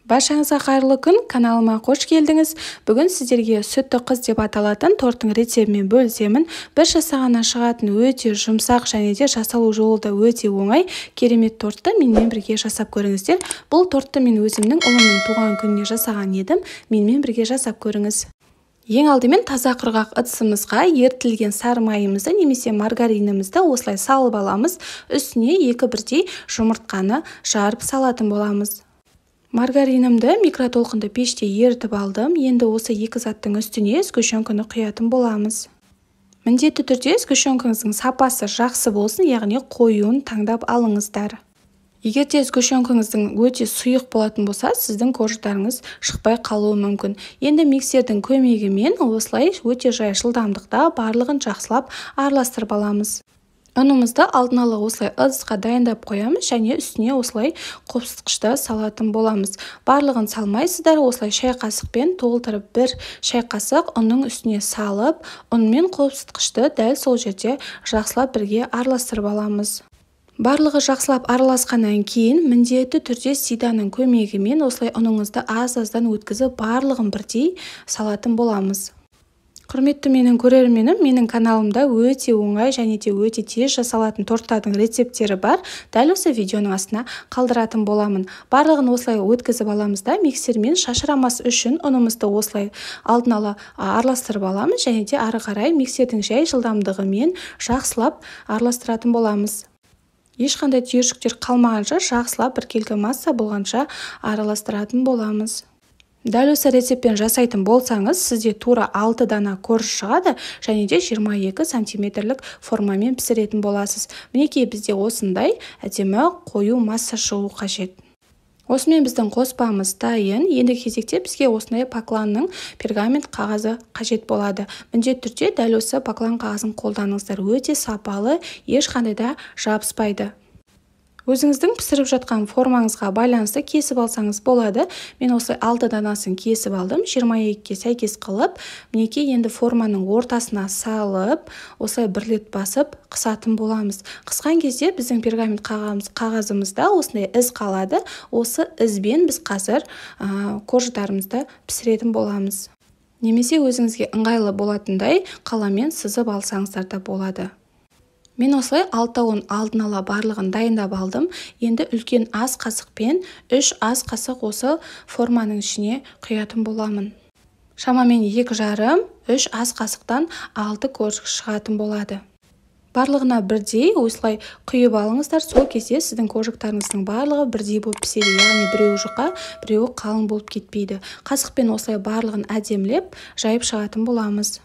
Баршаңызға қайырлы күн, каналыма қош келдіңіз. Бүгін сіздерге сүтті қыз деп аталатын торттың рецептімен бөлісемін. Бір жасағаннан шығатын өте жұмсақ және де жасалу жолы да өте оңай, керемет тортты менімен бірге жасап көріңіздер. Бұл тортты мен өзімнің ұлымның туған күніне жасаған едім. Менімен бірге жасап көріңіз. Ең алдымен таза құрғақ ыдысымызға ерітілген сары майымызды немесе маргаринімізді осылай салып аламыз. Үстіне 2 бірдей жұмыртқаны жарып салатын боламыз. Маргаринімді микротолқынды пеште ерітіп алдым. Енді осы 2 заттың үстіне сгущенканы құятын боламыз. Міндетті түрде сгущенкаңыздың сапасы жақсы болсын, яғни қоюын таңдап алыңыздар. Егер де сгущенкаңыздың өте сұйық болатын болса, сіздің корждарыңыз шықпай қалуы мүмкін. Енді миксердің көмегімен осылай өте жай жылдамдықта барлығын жақсылап араластырып аламыз. Ұнымызды алдын ала осылай ыдысқа дайындап қоямыз және үстіне осылай қопсытқышты салатын боламыз. Барлығын салмайсыздар, осылай шай қасықпен толтырып 1 шай қасық ұнның үстіне салып, ұн мен қопсытқышты дәл сол жерде жақсылап бірге араластырып аламыз. Барлығы жақсылап араласқаннан кейін міндетті түрде сиданың көмегімен осылай ұныңызды аз-аздан өткізіп барлығын бірдей салатын боламыз. Құрметті менің көрерменім, менің каналымда өте оңай және де өте тез жасалатын торттардың рецепттері бар. Дәл осы видеоның астына қалдыратын боламын. Барлығын осылай өткізіп аламыз да, миксермен шашырамас үшін ұнымызды осылай алдын ала араластырып аламыз және де ары қарай миксердің жай жылдамдығымен жақсылап араластыратын боламыз. Ешқандай түйіршіктер қалмағанша жақсылап біркелкі масса болғанша араластыратын боламыз. Дәл осы рецептпен жасайтын болсаңыз, сізде тура 6 дана корж шығады және де 22 сантиметрлік формамен пісіретін боласыз. Мінекей бізде осындай әдемі қою масса шығу қажет. Осымен біздің қоспамыз дайын. Енді кезекте бізге осындай покланның пергамент қағазы қажет болады. Міндетті түрде дәл осы поклан қағазын қолданыңыздар. Өте сапалы, ешқандай да жабыспайды. Өзіңіздің пісіріп жатқан формаңызға байланысты кесіп алсаңыз болады. Мен осылай 6 данасын кесіп алдым. 22-ге сәйкес қылып, мінекей енді форманың ортасына салып, осылай бірлет басып қысатын боламыз. Қысқан кезде біздің пергамент қағазымызда осындай із қалады. Осы ізбен біз қазір корждарымызды пісіретін боламыз. Немесе өзіңізге ыңғайлы болатындай қаламен сызып алсаңыздар да болады. Мен осылай 6-тауын алдын ала барлығын дайындап алдым. Енді үлкен ас қасықпен 3 ас қасық осы форманың ішіне құятын боламын. Шамамен 2,5-3 ас қасықтан 6 корж шығатын болады. Барлығына бірдей осылай құйып алыңыздар. Сол кезде сіздің коржықтарыңыздың барлығы бірдей болып піседі. Яғни біреуі жұқа, біреуі қалың болып кетпейді. Қасықпен осылай барлығын әдемілеп жайып шығатын боламыз.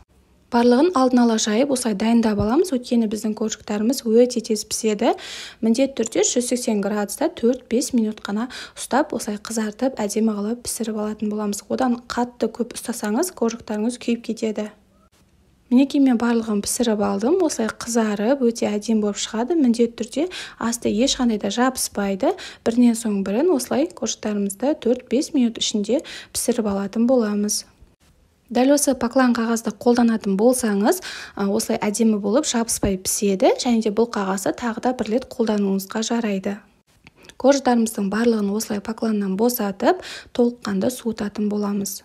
Барлығын алдын ала жайып осылай дайындап аламыз. Өйткені біздің коржықтарымыз өте тез піседі. Міндетті түрде 180 градуста 4-5 минут қана ұстап, осылай қызартып, әдемі қылып пісіріп алатын боламыз. Одан қатты көп ұстасаңыз, коржықтарыңыз күйіп кетеді. Мінекей мен барлығын пісіріп алдым. Осылай қызарып, өте әдемі болып шығады. Міндетті түрде асты ешқандай да жабыспайды. Бірінен соң бірін осылай коржықтарымызды 4-5 минут ішінде пісіріп алатын боламыз. Дәл осы поклан қағазды қолданатын болсаңыз, осылай әдемі болып жабыспай піседі, және де бұл қағазды тағы да бір рет қолдануыңызға жарайды. Корждарымыздың барлығын осылай покланнан босатып, толыққанды суытатын боламыз.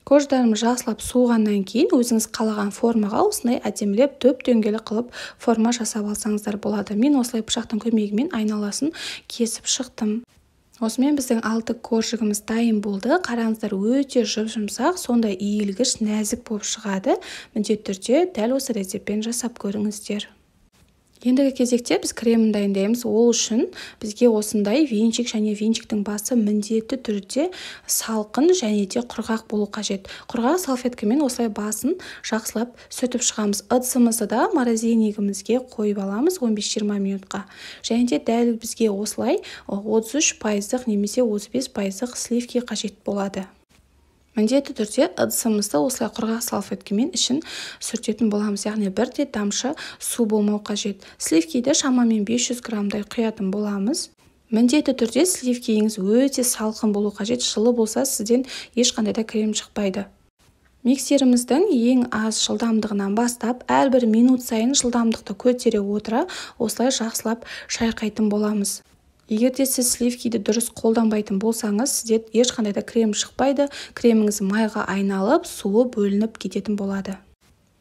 Корждарымыз жақсылап суығаннан кейін өзіңіз қалаған формаға осындай әдемілеп дөп дөңгелек қылып форма жасап алсаңыздар болады. Мен осылай пышақтың көмегімен айналасын кесіп шықтым. Осымен біздің 6 коржығымыз дайын болды. Қараңыздар, өте жұмсақ, сондай иілгіш, нәзік болып шығады. Міндетті түрде дәл осы рецептпен жасап көріңіздер. Ендігі кезекте біз кремін дайындаймыз. Ол үшін бізге осындай венчик және венчиктің басы міндетті түрде салқын және де құрғақ болу қажет. Құрғақ салфеткамен осылай басын жақсылап сүртіп шығамыз. Ыдысымызды да морозильнигімізге қойып аламыз 15-20 минутқа. Және де дәл бізге осылай 33% немесе 35% сливки қажет болады. Міндетті түрде ыдысымызды осылай құрғақ салфеткамен ішін сүртетін боламыз, яғни бірде тамшы су болмау қажет. Сливкиді шамамен 500 граммдай құятын боламыз. Міндетті түрде сливкиіңіз өте салқын болу қажет. Жылы болса сізден ешқандай да крем шықпайды. Миксеріміздің ең аз жылдамдығынан бастап, әрбір минут сайын жылдамдықты көтере отыра осылай жақсылап шайқайтын боламыз. Егер де сіз сливкиді дұрыс қолданбайтын болсаңыз, сізде ешқандай да крем шықпайды, креміңіз майға айналып, суы бөлініп кететін болады.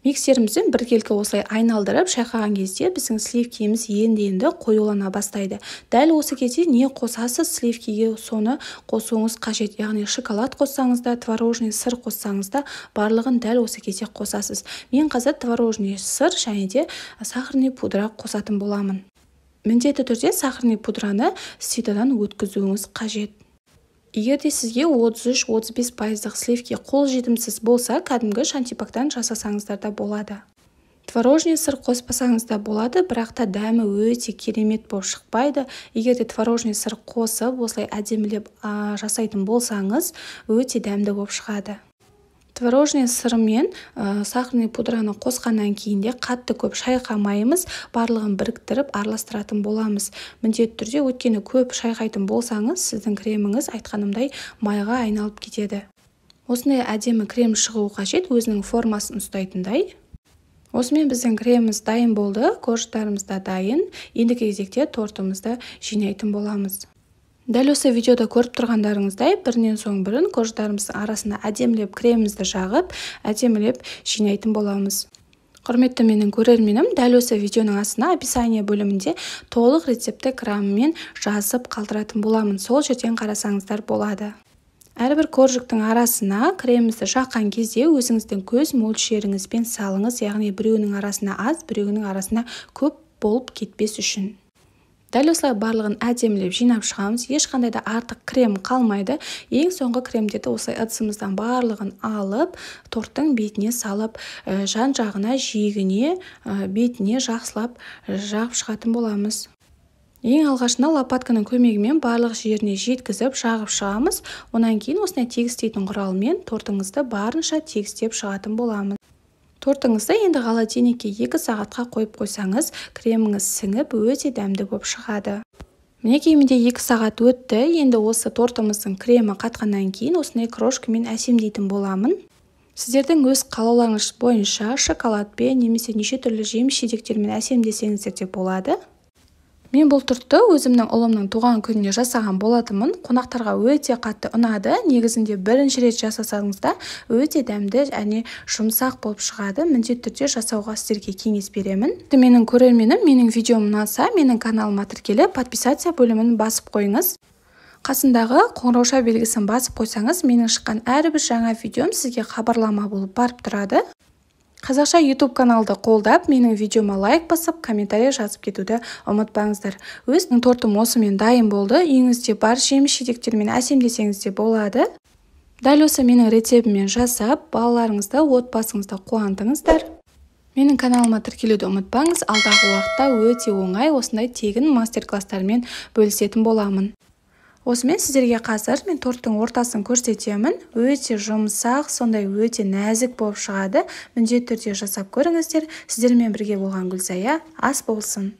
Миксерімізбен біркелкі осылай айналдырып шайқаған кезде біздің сливкиіміз енді қоюлана бастайды. Дәл осы кезде не қосасыз, сливкиге соны қосуыңыз қажет. Яғни шоколад қоссаңыз да, творожный сыр қоссаңыз да, барлығын дәл осы кезде қосасыз. Мен қазір творожный сыр және де сахарный пудра қосатын боламын. Міндетті түрде сахарный пудраны ситадан өткізуіңіз қажет. Егер де сізге 33-35% сливки қол жетімсіз болса, кәдімгі шантипактан жасасаңыздар да болады. Творожный сыр қоспасаңыз да болады, бірақ та дәмі өте керемет болып шықпайды. Егер де творожный сыр қосып, осылай әдемілеп жасайтын болсаңыз, өте дәмді болып шығады. Творожный сыр мен сахарный пудраны қосқаннан кейін де қатты көп шайқамаймыз, барлығын біріктіріп араластыратын боламыз. Міндетті түрде өйткені көп шайқайтын болсаңыз, сіздің креміңіз айтқанымдай майға айналып кетеді. Осындай әдемі крем шығуы қажет, өзінің формасын ұстайтындай. Осымен біздің креміміз дайын болды, корждарымыз да дайын. Ендігі кезекте тортымызды жинайтын боламыз. Дәл осы видеода көріп тұрғандарыңыздай, бірінен соң бірін корждарымыздың арасына әдемілеп кремімізді жағып, әдемілеп жинайтын боламыз. Құрметті менің көрерменім, дәл осы видеоның астына описание бөлімінде толық рецепті граммымен жазып қалдыратын боламын. Сол жерден қарасаңыздар болады. Әрбір коржықтың арасына кремімізді жаққан кезде өзіңіздің көз мөлшеріңізбен салыңыз, яғни біреуінің арасына аз, біреуінің арасына көп болып кетпес үшін. Дәл осылай барлығын әдемілеп жинап шығамыз, ешқандай да артық крем қалмайды. Ең соңғы кремдерді осылай ыдысымыздан барлығын алып, торттың бетіне салып, жан-жағына, жиегіне, бетіне жақсылап жағып шығатын боламыз. Ең алғашында лопатканың көмегімен барлық жеріне жеткізіп жағып шығамыз. Онан кейін осындай тегістейтін құралмен тортыңызды барынша тегістеп шығатын боламыз. Тортыңызды енді холодильникке 2 сағатқа қойып қойсаңыз, креміңіз сіңіп өте дәмді болып шығады. Мінекей менде 2 сағат өтті. Енді осы тортымыздың кремі қатқаннан кейін осындай крошкамен әсемдейтін боламын. Сіздердің өз қалауларыңыз бойынша шоколадпен немесе неше түрлі жеміс-жидектермен әсемдесеңіздер де болады. Мен бұл тортты өзімнің ұлымның туған күніне жасаған болатынмын. Қонақтарға өте қатты ұнады. Негізінде бірінші рет жасасаңызда өте дәмді және жұмсақ болып шығады. Міндетті түрде жасауға сіздерге кеңес беремін. Менің көрерменім, менің видеом ұнаса, менің каналыма тіркеліп, подписация бөлімін басып қойыңыз. Қасындағы қоңырауша белгісін басып қойсаңыз, менің шыққан әрбір жаңа видеом сізге хабарлама болып барып тұрады. Қазақша YouTube каналды қолдап, менің видеома лайк басып, комментарий жазып кетуді ұмытпаңыздар. Өзінің тортым осымен дайын болды. Үйіңізде бар жеміс-жидектермен әсемдесеңіз де болады. Дәл осы менің рецебіммен жасап, балаларыңызды, отбасыңызды қуантыңыздар. Менің каналыма тіркелуді ұмытпаңыз. Алдағы уақытта өте оңай осындай тегін мастер-класстармен бөлісетін боламын. Осымен сіздерге қазір мен торттың ортасын көрсетемін. Өте жұмсақ, сондай өте нәзік болып шығады. Міндетті түрде жасап көріңіздер. Сіздермен бірге болған Гүлзая ас болсын.